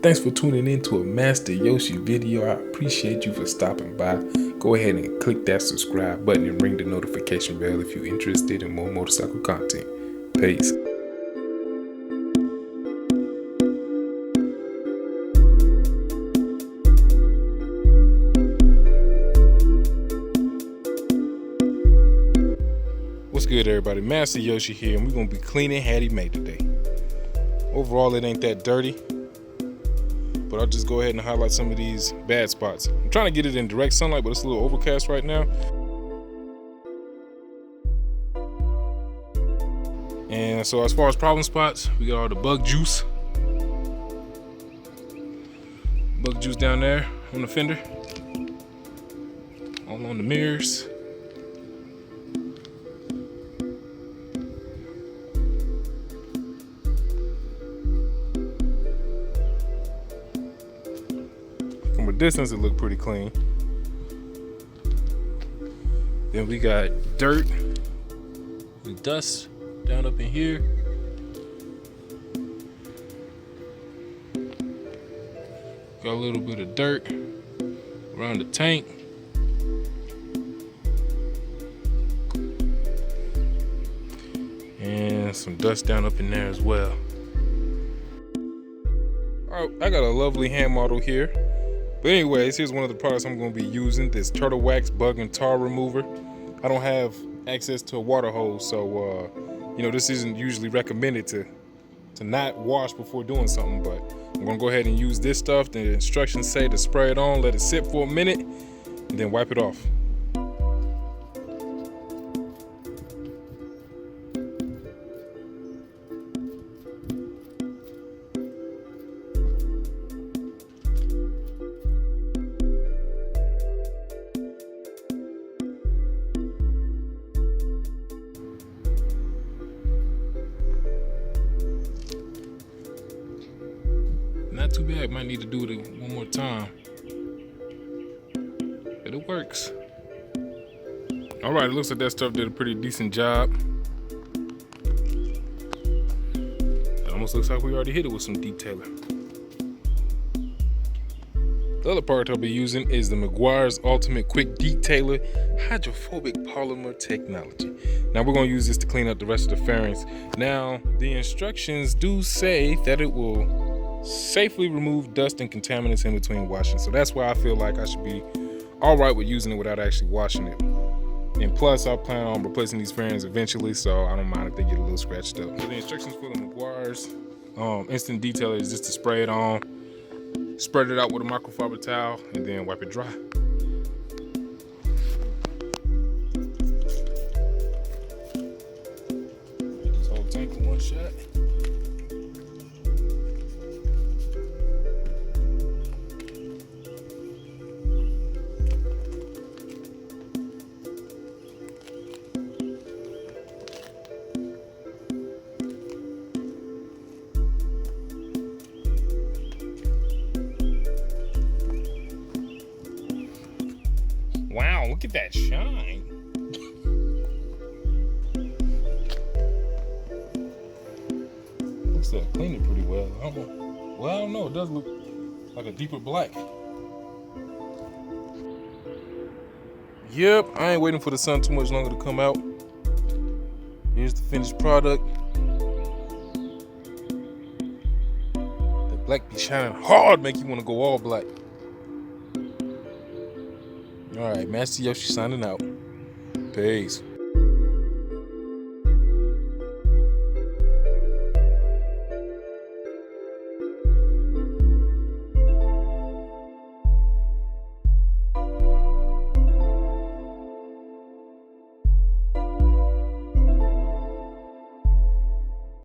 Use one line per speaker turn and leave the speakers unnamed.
Thanks for tuning in to a Master Yoshi video. I appreciate you for stopping by. Go ahead and click that subscribe button and ring the notification bell if you're interested in more motorcycle content. Peace. What's good, everybody? Master Yoshi here, and we're gonna be cleaning Haddie Mae today. Overall, it ain't that dirty, but I'll just go ahead and highlight some of these bad spots. I'm trying to get it in direct sunlight, but it's a little overcast right now. And so as far as problem spots, we got all the bug juice. Bug juice down there on the fender. All on the mirrors. From a distance, it looked pretty clean. Then we got dirt and dust down up in here. Got a little bit of dirt around the tank. And some dust down up in there as well. All right, I got a lovely hand model here. But anyways, here's one of the products I'm going to be using, this Turtle Wax Bug and Tar Remover. I don't have access to a water hose, so you know, this isn't usually recommended to not wash before doing something, but I'm going to go ahead and use this stuff. The instructions say to spray it on, let it sit for a minute, and then wipe it off. Not too bad, might need to do it one more time. But it works. All right, it looks like that stuff did a pretty decent job. It almost looks like we already hit it with some detailer. The other part I'll be using is the Meguiar's Ultimate Quik Detailer Hydrophobic Polymer Technology. Now we're gonna use this to clean up the rest of the fairings. Now, the instructions do say that it will safely remove dust and contaminants in between washing. So that's why I feel like I should be all right with using it without actually washing it. And plus, I plan on replacing these fairings eventually, so I don't mind if they get a little scratched up. So the instructions for the Meguiar's Instant Detailer is just to spray it on, spread it out with a microfiber towel, and then wipe it dry. Get this whole tank in one shot. Wow, look at that shine. Looks like it cleaned it pretty well. I don't know. It does look like a deeper black. Yep, I ain't waiting for the sun too much longer to come out. Here's the finished product. The black be shining hard, make you want to go all black. All right, Master Yoshi signing out. Peace.